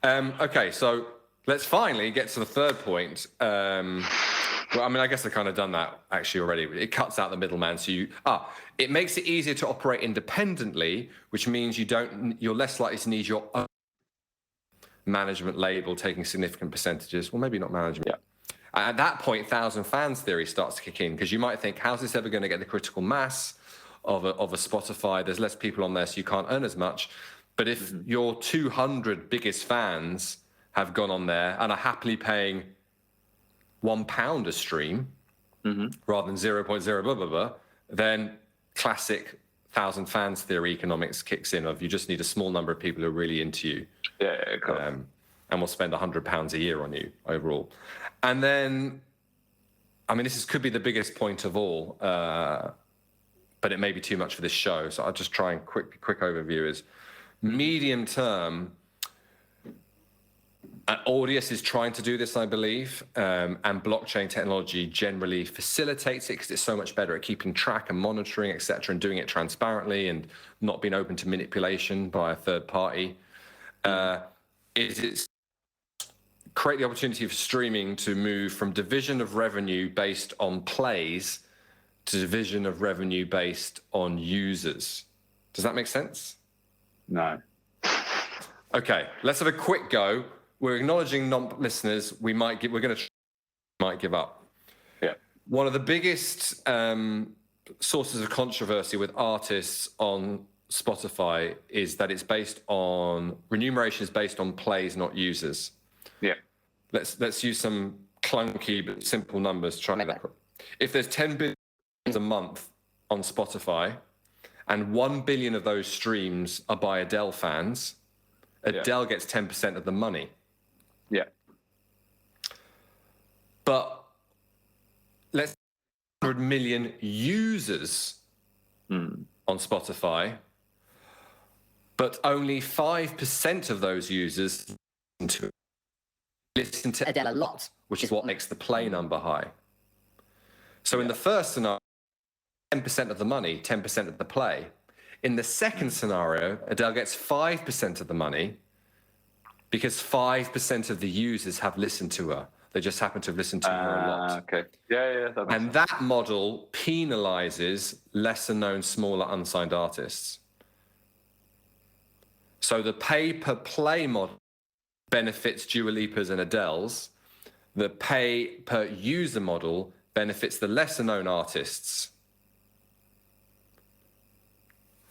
Okay, so let's finally get to the third point. Well, I mean, I guess I've kind of done that actually already. It cuts out the middleman, so it makes it easier to operate independently, which means you're less likely to need your own management label taking significant percentages. Well, maybe not management. Yeah. At that point, 1,000 fans theory starts to kick in, because you might think, how's this ever going to get the critical mass of a Spotify? There's less people on there, so you can't earn as much. But if your 200 biggest fans have gone on there and are happily paying £1 a stream rather than 0.0 blah, blah, blah, then classic 1,000 fans theory economics kicks in of you just need a small number of people who are really into you. And will spend £100 a year on you overall. And then, I mean, could be the biggest point of all, but it may be too much for this show. So I'll just try and quick overview is medium term. Audius is trying to do this, I believe, and blockchain technology generally facilitates it because it's so much better at keeping track and monitoring, etc., and doing it transparently and not being open to manipulation by a third party. It's create the opportunity for streaming to move from division of revenue based on plays to division of revenue based on users. Does that make sense? No. Okay, let's have a quick go. We're acknowledging non-listeners. We're going to might give up. Yeah. One of the biggest sources of controversy with artists on Spotify is that remuneration is based on plays, not users. Yeah. Let's use some clunky but simple numbers. Try that. If there's 10 billion a month on Spotify, and 1 billion of those streams are by Odell fans, Odell gets 10% of the money. Yeah. But let's 100 million users on Spotify, but only 5% of those users listen to Odell a lot, which is what makes the play number high. So in the first scenario, 10% of the money, 10% of the play. In the second scenario, Odell gets 5% of the money because 5% of the users have listened to her. They just happen to have listened to her a lot. Okay. Yeah. That model penalizes lesser known, smaller, unsigned artists. So the pay per play model benefits Dua Lipa's and Adele's. The pay per user model benefits the lesser known artists.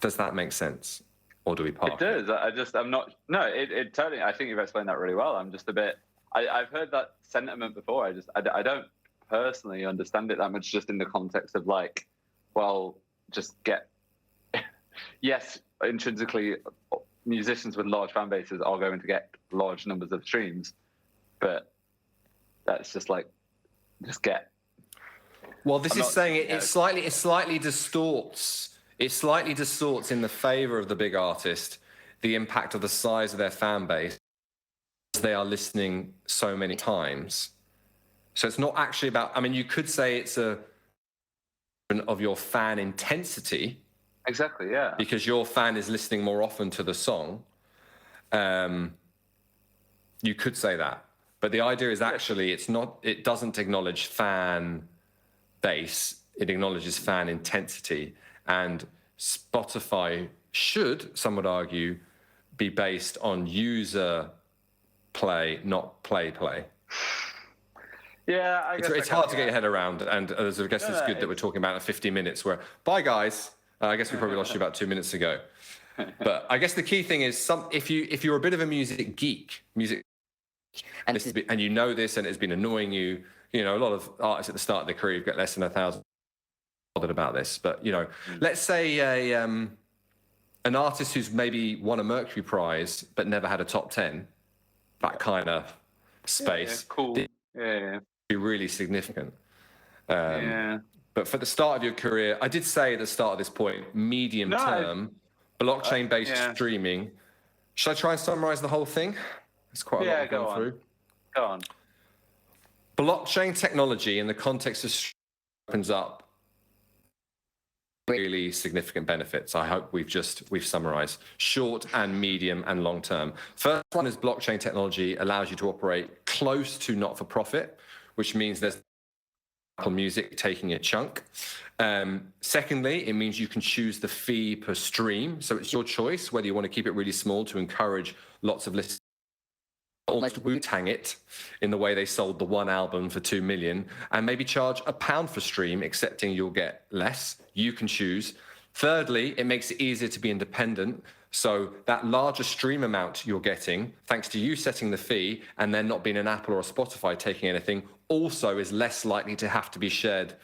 Does that make sense? Or do we park? It does. I'm not. No, it totally. I think you've explained that really well. I'm just a bit. I've heard that sentiment before. I don't personally understand it that much. Just in the context of just get. Yes, intrinsically, musicians with large fan bases are going to get large numbers of streams, but that's just like, just get. Well, this is saying it slightly distorts. It slightly distorts in the favor of the big artist the impact of the size of their fan base. They are listening so many times. So it's not actually about, I mean, you could say it's a of your fan intensity. Exactly, yeah. Because your fan is listening more often to the song. You could say that. But the idea is actually it doesn't acknowledge fan base, it acknowledges fan intensity. And Spotify should, some would argue, be based on user play, not play. Yeah, I guess it's hard to get your head around, and I guess it's good that we're talking about 50 minutes. Where bye guys, I guess we probably lost you about 2 minutes ago. But I guess the key thing is if you're a bit of a music geek, and you know this, and it's been annoying you. You know, a lot of artists at the start of their career get less than 1,000 bothered about this. But you know, let's say an artist who's maybe won a Mercury Prize but never had a top 10, that kind of space. Yeah, cool. Yeah. Be really significant. But for the start of your career, I did say at the start of this point, medium term, blockchain-based streaming. Should I try and summarize the whole thing? It's quite a lot to go through. Go on. Blockchain technology in the context of streaming opens up really significant benefits. I hope we've summarized short and medium and long term. First one is blockchain technology allows you to operate close to not-for-profit, which means there's Apple Music taking a chunk. Secondly, it means you can choose the fee per stream. So it's your choice whether you want to keep it really small to encourage lots of listeners, or Wu-Tang it in the way they sold the one album for 2 million and maybe charge £1 for stream, accepting you'll get less. You can choose. Thirdly, it makes it easier to be independent. So that larger stream amount you're getting, thanks to you setting the fee and then not being an Apple or a Spotify taking anything, also is less likely to have to be shared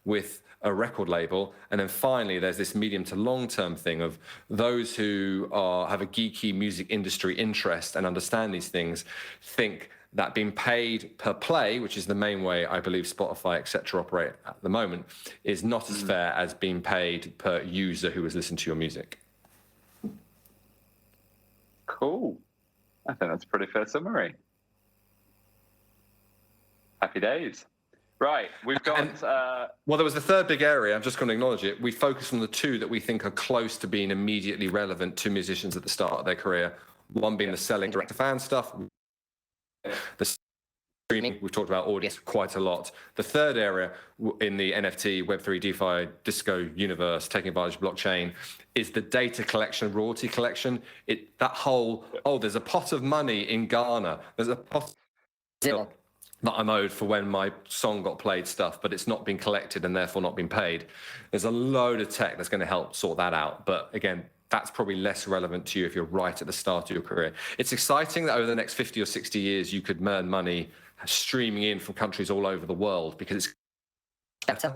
with a record label. And then finally, there's this medium to long-term thing of those who have a geeky music industry interest and understand these things, think that being paid per play, which is the main way I believe Spotify, et cetera, operate at the moment, is not as fair as being paid per user who has listened to your music. Cool. I think that's a pretty fair summary. Happy days. Right, we've got... well, there was the third big area, I'm just going to acknowledge it. We focus on the two that we think are close to being immediately relevant to musicians at the start of their career. One being the selling direct-to-fan stuff. The streaming, we've talked about audience quite a lot. The third area in the NFT, Web3, DeFi, disco universe, taking advantage of blockchain, is the data collection, royalty collection. That whole, there's a pot of money in Ghana. There's a pot that I'm owed for when my song got played stuff, but it's not been collected and therefore not been paid. There's a load of tech that's going to help sort that out. But again, that's probably less relevant to you if you're right at the start of your career. It's exciting that over the next 50 or 60 years, you could earn money streaming in from countries all over the world because it's better.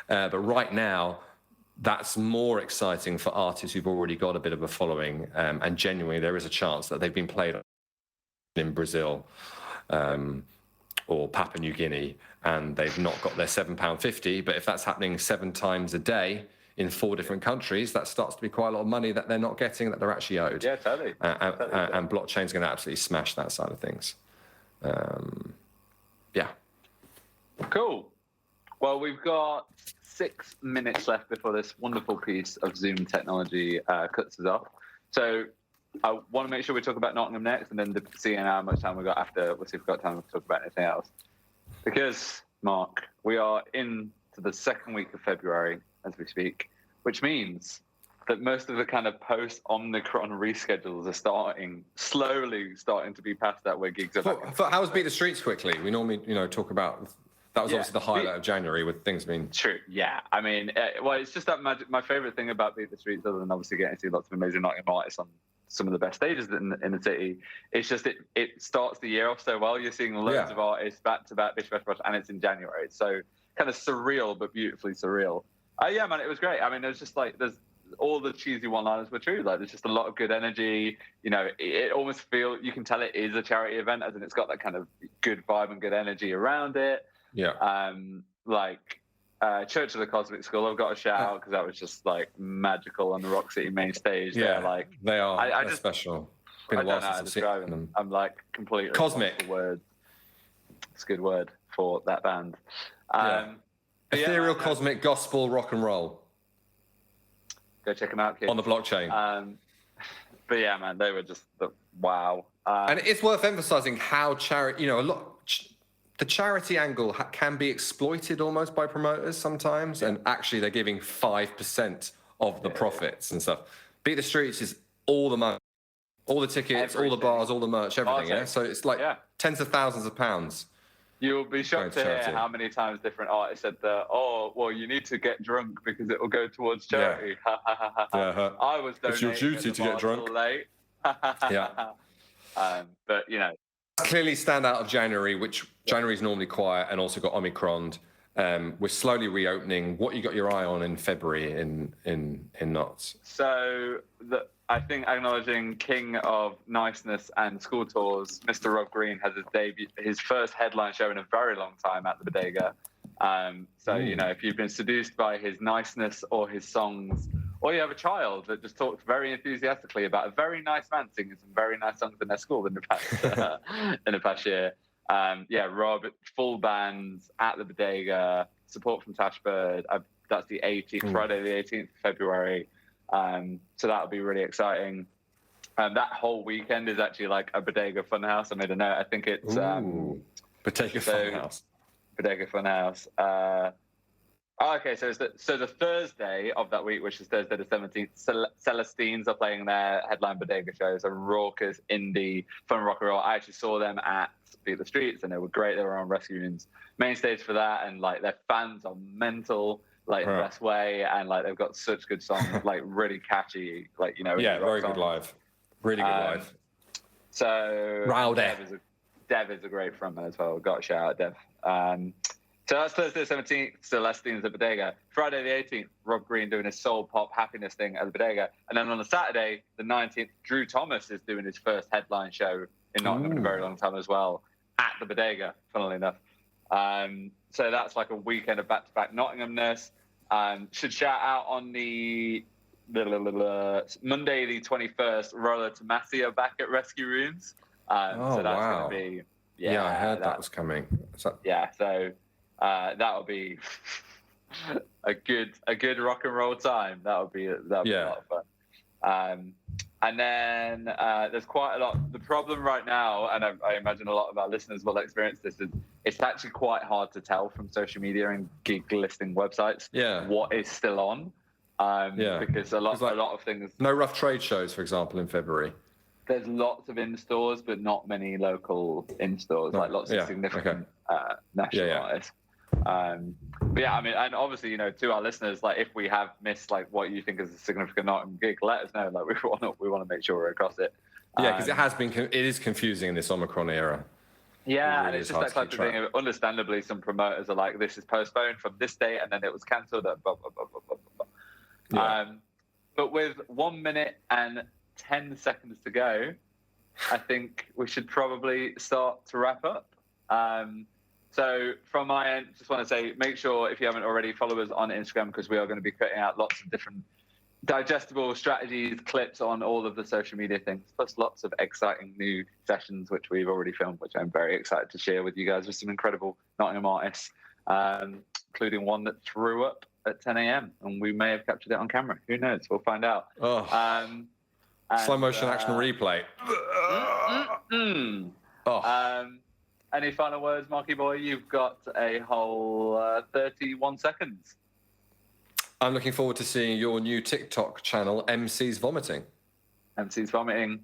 But right now, that's more exciting for artists who've already got a bit of a following. And genuinely, there is a chance that they've been played in Brazil, or Papua New Guinea, and they've not got their £7.50. But if that's happening 7 times a day in 4 different countries, that starts to be quite a lot of money that they're not getting, that they're actually owed. Yeah, totally. And blockchain's going to absolutely smash that side of things. Yeah. Cool. Well, we've got 6 minutes left before this wonderful piece of Zoom technology cuts us off. So I want to make sure we talk about Nottingham next, and then seeing how much time we've got after. We'll see if we've got time to talk about anything else. Because, Mark, we are into the second week of February as we speak, which means that most of the kind of post-Omicron reschedules are slowly starting to be passed out where gigs are back. How's Beat the Streets quickly? We normally, talk about... That was obviously the highlight of January with things being... True, yeah. I mean, well, it's just that my favourite thing about Beat the Streets, other than obviously getting to see lots of amazing Nottingham artists on some of the best stages in the city, it's just it starts the year off so well. You're seeing loads of artists back-to-back, and it's in January. It's so kind of surreal, but beautifully surreal. Yeah, man, it was great. I mean, it was just like, all the cheesy one-liners were true. Like, there's just a lot of good energy. You know, it almost feels, you can tell it is a charity event, as in it's got that kind of good vibe and good energy around it. Yeah. Church of the Cosmic School, I've got to shout out because that was just like magical on the Rock City main stage. Yeah, They're like, they are. They're just special. I don't know how to describe them. I'm like completely cosmic. Word. It's a good word for that band. Ethereal, cosmic, gospel, rock and roll. Go check them out, kids. On the blockchain. But yeah, man, they were just wow. And it's worth emphasizing how charity, the charity angle can be exploited almost by promoters sometimes, and actually they're giving 5% of the profits and stuff. Beat the Streets is all the money, all the tickets, all the bars, all the merch, everything. Yeah, so it's like tens of thousands of pounds. You'll be shocked to hear how many times different artists said that. Oh, well, you need to get drunk because it will go towards charity. I was donating. It's your duty to get drunk. Late. But clearly stand out of January, which January is normally quiet, and also got Omicron. We're slowly reopening. What you got your eye on in February in Knots? So I think acknowledging King of Niceness and School Tours, Mr. Rob Green has his first headline show in a very long time at the Bodega. If you've been seduced by his niceness or his songs, or you have a child that just talks very enthusiastically about a very nice man singing some very nice songs in their school in the past year. Rob, full bands at the Bodega, support from Tash Bird. That's the 18th, Friday the 18th of February. So that'll be really exciting. That whole weekend is actually like a Bodega Funhouse. I made a note. I think it's Bodega Funhouse. Bodega Funhouse. So the Thursday of that week, which is Thursday the 17th, Celestines are playing their headline Bodega show. It's a raucous indie fun rock and roll. I actually saw them at Beat the Streets, and they were great. They were on Rescue Rooms main stage for that, and like their fans are mental. Like in the best way, and like they've got such good songs, like really catchy, very good live, really good live. So Dev is a great frontman as well. Got to shout out Dev. So that's Thursday the 17th, Celestine's at Bodega. Friday the 18th, Rob Green doing his soul pop happiness thing at the Bodega, and then on the Saturday the 19th, Drew Thomas is doing his first headline show in Nottingham in a very long time as well at the Bodega. Funnily enough. So that's like a weekend of back-to-back Nottinghamness. Should shout out on the Monday the 21st, Roller Tomassi are back at Rescue Rooms. So that's going to be... Yeah, I heard that was coming. So that'll be a good rock and roll time. That'll be a lot of fun. And then there's quite a lot. The problem right now, and I imagine a lot of our listeners will experience this, is it's actually quite hard to tell from social media and gig listing websites what is still on. Because a lot of things. No rough trade shows, for example, in February. There's lots of in-stores, but not many local in-stores, like lots of significant national artists. But yeah, I mean, and obviously, to our listeners, like if we have missed like what you think is a significant Nottingham gig, let us know. Like we want to make sure we're across it. Yeah, because it is confusing in this Omicron era. Yeah, really, and it's just that type of thing. Understandably, some promoters are like, "This is postponed from this date, and then it was cancelled." Blah, blah, blah, blah, blah, blah. But with 1 minute and 10 seconds to go, I think we should probably start to wrap up. So from my end, just want to say, make sure if you haven't already, follow us on Instagram, because we are going to be putting out lots of different digestible strategies, clips on all of the social media things, plus lots of exciting new sessions, which we've already filmed, which I'm very excited to share with you guys with some incredible Nottingham artists, including one that threw up at 10 a.m. and we may have captured it on camera. Who knows? We'll find out. Slow motion action replay. Any final words, Marky Boy? You've got a whole 31 seconds. I'm looking forward to seeing your new TikTok channel, MC's Vomiting. MC's Vomiting.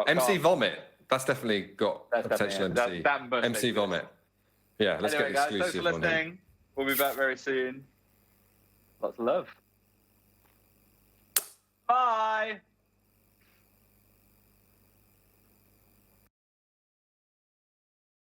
MC Vomit. That's definitely got a potential MC. MC Vomit. Yeah, let's get exclusive. Thanks for listening. We'll be back very soon. Lots of love. Bye.